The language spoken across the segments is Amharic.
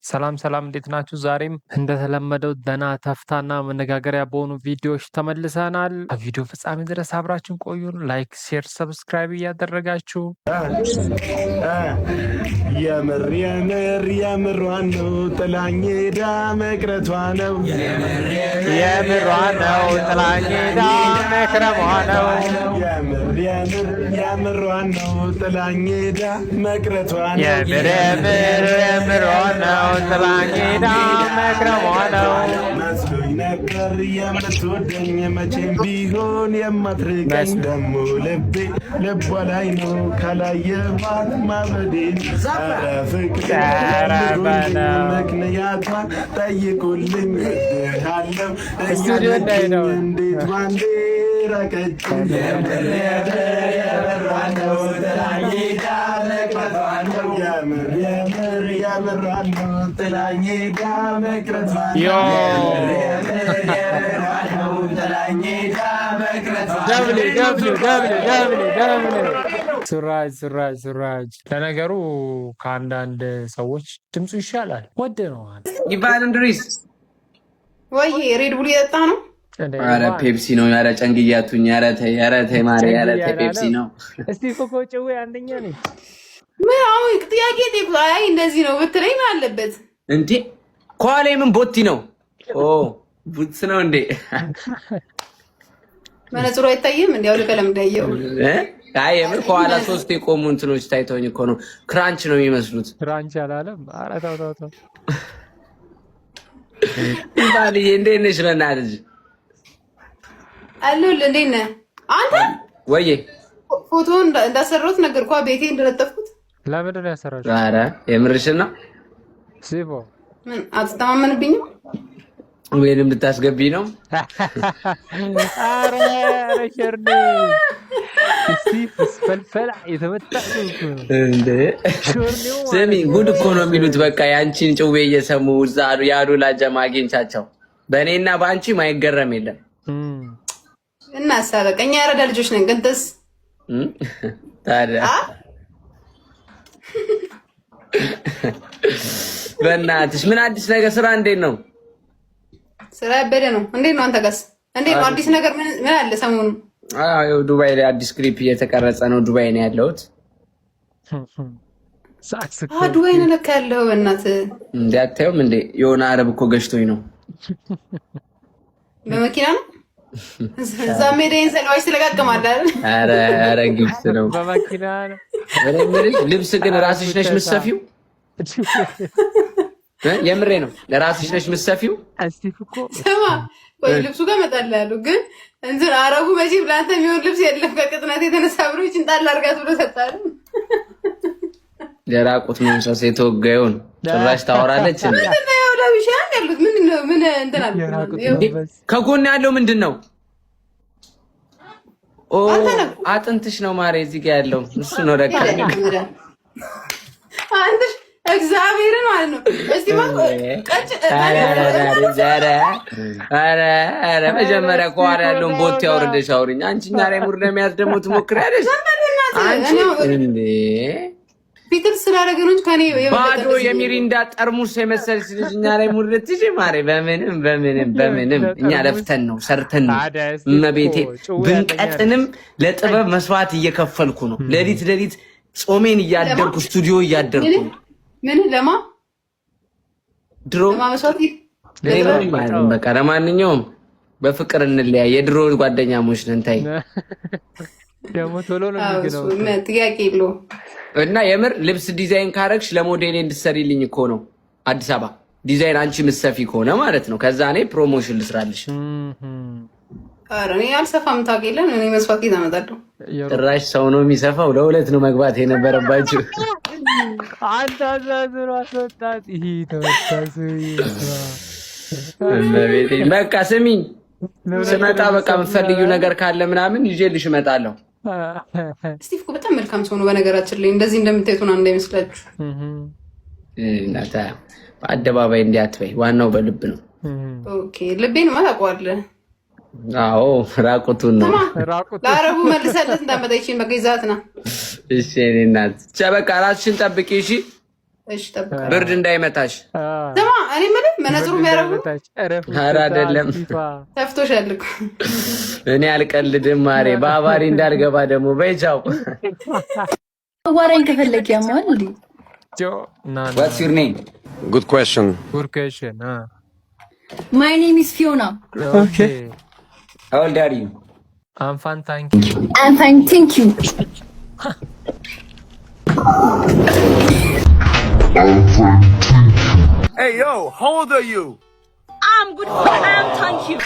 ሰላም ሰላም እንዴት ናችሁ? ዛሬም እንደተለመደው ደና ተፍታና መነጋገሪያ በሆኑ ቪዲዮዎች ተመልሰናል። ከቪዲዮ ፍጻሜ ድረስ አብራችን ቆዩን። ላይክ፣ ሼር፣ ሰብስክራይብ እያደረጋችሁ የምሯን ነው ጥላኝ ሄዳ መቅረቷ ነው የምሯን ነው ጥላኝ ሄዳ መክረሟ ነው የምሯን ነው ጥላኝ ሄዳ መቅረቷ ነው የምሯን ነው ጥላኝ ሄዳ መክረሟ ነው መስሎኝ ነበር የምትወደኝ መቼም ቢሆን የማትርቀኝ ደሞ ልቧ ላይ ነው ካላየኋት ማበዴ ኧረ ፍቅር ምክንያቷን ጠይቁልኝ እልሃለሁ ስቱዲዮ እንዳይነው እንዴት ባንዴ ረቀችኝ የምሯን ነው ጥላኝ ሄዳ መቅረቷ ነው የምሯን ነው ጥላኝ ሄዳ መቅረቷ ነው ጥላኝ ሄዳ መቅረቷ ሱራጅ ለነገሩ ከአንዳንድ ሰዎች ድምፁ ይሻላል። ወደነዋል ይባል እንድሪስ ወይ ሬድ ቡል እየጠጣ ነው። ኧረ ፔፕሲ ነው። ኧረ ጨንግያቱኝ። ኧረ ተይ ማሪ። ኧረ ተይ ፔፕሲ ነው። እስቲ ኮኮ ጭዌ አንደኛ ነኝ። ምን አሁን ጥያቄ ጠይቁ። አይ እንደዚህ ነው ብትለኝ ምን አለበት እንዴ? ኳሌ ምን ቦቲ ነው? ኦ ቡትስ ነው እንዴ? መነጽሩ አይታይም እንዴ? አውልቀ ለምዳየው አይ የምር ከኋላ ሶስት የቆሙ እንትኖች ታይተውኝ እኮ ነው። ክራንች ነው የሚመስሉት። ክራንች አላለም። ኧረ ተው ባልዬ እንዴት ነሽ? በእናትሽ አለሁልህ። እንዴት ነህ አንተ? ወዬ ፎቶ እንዳሰራሁት ነገርኩህ። ቤቴ እንደለጠፍኩት ለምንድን ነው ያሰራችው? ኧረ የምርሽን ነው? ሲቦ ምን አትተማመንብኝም? ወይንም ልታስገቢ ነው? ኧረ ሸርኔ ፈልፈላ የተመጣጡ እንዴ ስሚ፣ ጉድ እኮ ነው የሚሉት። በቃ ያንቺን ጭዌ እየሰሙ እዛ ያሉላ ጀማ አግኝቻቸው በእኔና በአንቺ ማይገረም የለም። እና ሳበቀኛ ያረዳ ልጆች ነን። ግንጥስ ታዲያ በእናትሽ ምን አዲስ ነገር ስራ እንዴት ነው? ስራ ያበደ ነው። እንዴት ነው አንተ ጋርስ? እንዴት ነው አዲስ ነገር ምን አለ ሰሞኑን? አዎ ዱባይ ላይ አዲስ ክሊፕ እየተቀረጸ ነው። ዱባይ ነው ያለሁት። ዱባይ ነው ለካ ያለው። በእናትህ እንዴ አታዩም እንዴ? የሆነ አረብ እኮ ገጭቶኝ ነው። በመኪና ነው እዛ ሜዳዬን ሰልባሽ ስለጋቀማል አይደል? ኧረ ግብስ ነው በመኪና ነው። ልብስ ግን ራስሽ ነሽ የምትሰፊው? የምሬ ነው። ለራስሽ ነሽ የምትሰፊው? ስማ ወይ ልብሱ ጋር እመጣልሃለሁ። ግን እንትን አረቡ መቼም ለአንተ የሚሆን ልብስ የለም። ከቅጥነት የተነሳ ብሎ ጭንጣል አድርጋት ብሎ ሰጣል። የራቁት መንፈስ የተወጋዩን ጭራሽ ታወራለች። ከጎን ያለው ምንድን ነው? አጥንትሽ ነው ማሬ። እዚህ ጋር ያለው እሱ ነው። ረካ እግዚአብሔርን ማለት ነው። እስቲ ኧረ መጀመሪያ ከኋላ ያለውን ቦቴ አውርደሽ አውሪኝ። አንቺ እኛ ላይ ሙድ ለመያዝ ደግሞ ትሞክሪያለሽ። እንዴ ፒትር ስላደረገ ነው እንጂ ከኔ ባዶ የሚሪንዳ ጠርሙስ የመሰለች ልጅ እኛ ላይ ሙድ ልትይዥ ማሬ። በምንም እኛ ለፍተን ነው ሰርተን ነው። እመቤቴ ብንቀጥንም ለጥበብ መስዋዕት እየከፈልኩ ነው። ሌሊት ጾሜን እያደርኩ ስቱዲዮ እያደርኩ ነው። ምን ለማ ድሮ በቃ ለማንኛውም በፍቅር እንለያይ። የድሮ ጓደኛሞች ነን። ታይ ደግሞ ቶሎ ነው የሚገናው። ጥያቄ የለውም። እና የምር ልብስ ዲዛይን ካረግሽ ለሞዴሌ እንድትሰሪልኝ እኮ ነው። አዲስ አበባ ዲዛይን አንቺ ምትሰፊ ከሆነ ማለት ነው። ከዛ እኔ ፕሮሞሽን ልስራልሽ። ኧረ እኔ አልሰፋም። ታውቂያለሽ፣ እኔ መስፋት እመጣለሁ። ጭራሽ ሰው ነው የሚሰፋው። ለሁለት ነው መግባት የነበረባችሁ። አንተ አዛዝሮ አስወጣት። ይሄ ተወታሱ በቃ ስሚኝ፣ ስመጣ በቃ የምትፈልጊው ነገር ካለ ምናምን ይዤልሽ እመጣለሁ። ስቲቭ እኮ በጣም መልካም ሰው ነው። በነገራችን ላይ እንደዚህ እንደምታዩት ነው እንዳይመስላችሁ። እናታ በአደባባይ እንዲያትበይ፣ ዋናው በልብ ነው። ኦኬ ልቤን ማታውቀዋለህ። አዎ ራቁቱን ነው። ለአረቡ መልሰለት እንዳመጣ ይችላል። በቃ ይዛት ና። እሺ እኔ እናት በቃ ራስሽን ጠብቂ። እሺ እሺ ጠብቃለሁ። ብርድ እንዳይመታሽ። ስማ እኔ የምልህ መነጽሩ የሚያደርጉ ኧረ አይደለም ተፍቶሻል እኮ። እኔ አልቀልድም ማሬ። በአባሪ እንዳልገባ ደግሞ በይ ቻው። አዋራኝ ከፈለግ ያሟል እንዴ? What's your name? Good question. My name is Fiona. Okay. How old are you? I'm fine, thank you. I'm fine, thank you. Hey, yo, how old are you? I'm good for thank you.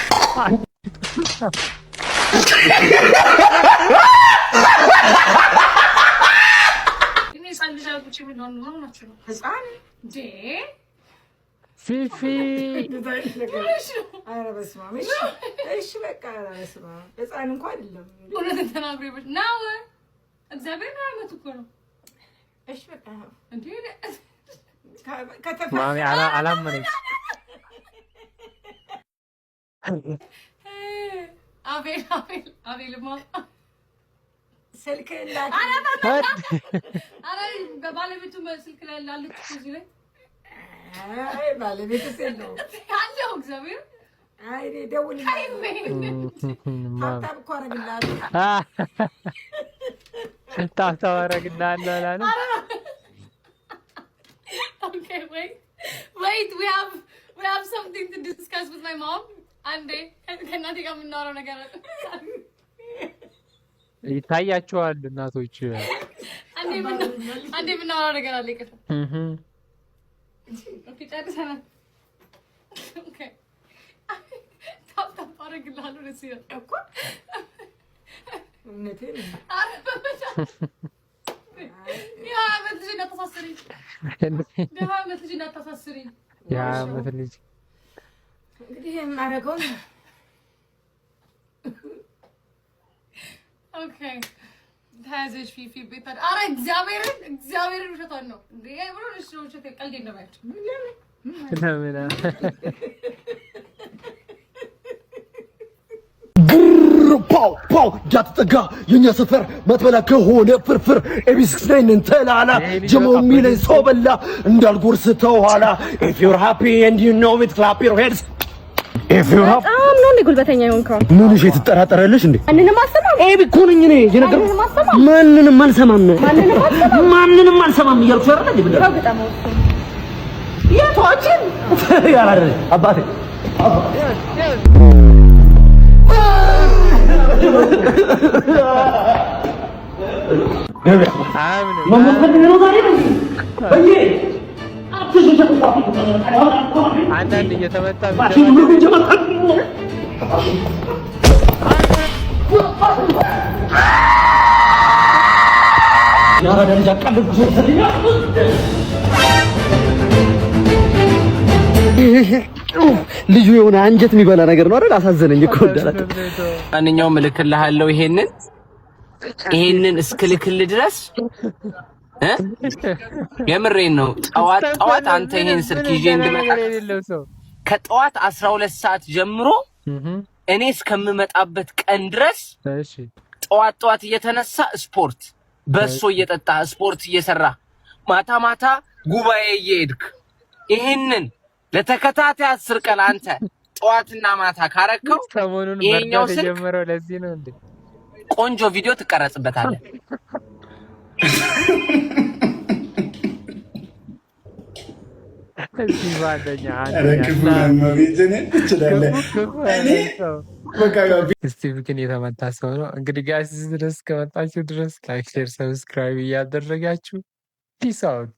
Fifi. ማሚ አላመነች። አቤልማ ስልክ በባለቤቱ ስልክ ላይ ላለች እዚህ ላይ ባለቤት ነው አለው። እግዚአብሔር አይ ደውልልኝ። ታብታብ እኮ አደርግልሃለሁ። ታብታብ አደርግልሃለሁ አላለም። Okay, wait, we have something to discuss with my mom. አንዴ ከእናቴ ጋር የምናወራው ነገር አለ። ይታያቸዋል እናቶች። አንዴ የምናወራው ነገር አለ። ይቅርታ። ኦኬ ጨርሰናል። ኦኬ ታብታብ አደርግልሃለሁ ደስ ይላል እኮ እውነቴን ነው። ያ ዓመት ልጅ እንዳታሳስሪኝ። ያ ዓመት ልጅ እንዳታሳስሪኝ። ያ ዓመት ልጅ እንግዲህ የማደርገው ነው። ኦኬ ታዘሽ ፊፊ ቤት አረ እግዚአብሔርን ውሸቷን ነው እንዴ? ብሎ እሺ ውሸት ቀልድ እንደማይች ለምን ፓው ፓው ጃትጠጋ የኛ ሰፈር ማትበላ ከሆነ ፍርፍር ኤቢሲክስ ላይ እንተላላ ጀሞ የሚለኝ ሰው በላ እንዳልጎርስ ተኋላ if you're happy and you know it clap your hands if you're happy በጣም ነው ጉልበተኛ የሆንከው። ምን እሺ ትጠራጠራለሽ እንዴ? ማንንም አልሰማም። ኤቢ እኮ ነኝ እኔ የነገርኩህ። ማንንም አልሰማም እያልኩሽ አይደል እንዴ? ብለህ በጣም ነው የቷችን ያላረ አባቴ አንዳንድ እየተመታ ልጁ የሆነ አንጀት የሚበላ ነገር ነው አይደል? አሳዘነኝ እኮ እንዳላት። ማንኛውም እልክልሃለሁ ይሄንን እስክልክል ድረስ የምሬን ነው። ጠዋት አንተ ይሄን ስልክ ይዤ እንድመጣ ከጠዋት 12 ሰዓት ጀምሮ እኔ እስከምመጣበት ቀን ድረስ ጠዋት እየተነሳ ስፖርት በሶ እየጠጣ ስፖርት እየሰራ ማታ ጉባኤ እየሄድክ ይሄንን ለተከታታይ 10 ቀን አንተ ጠዋትና ማታ ካረከው ይሄኛው ስልክ ጀመረው። ለዚህ ነው እንዴ ቆንጆ ቪዲዮ ትቀረጽበታለህ። እዚህ ባደኛ እስቲ ግን የተመታ ሰው ነው እንግዲህ ጋይስ። ድረስ ከመጣችሁ ድረስ ላይክ፣ ሼር፣ ሰብስክራይብ እያደረጋችሁ ፒስ አውት።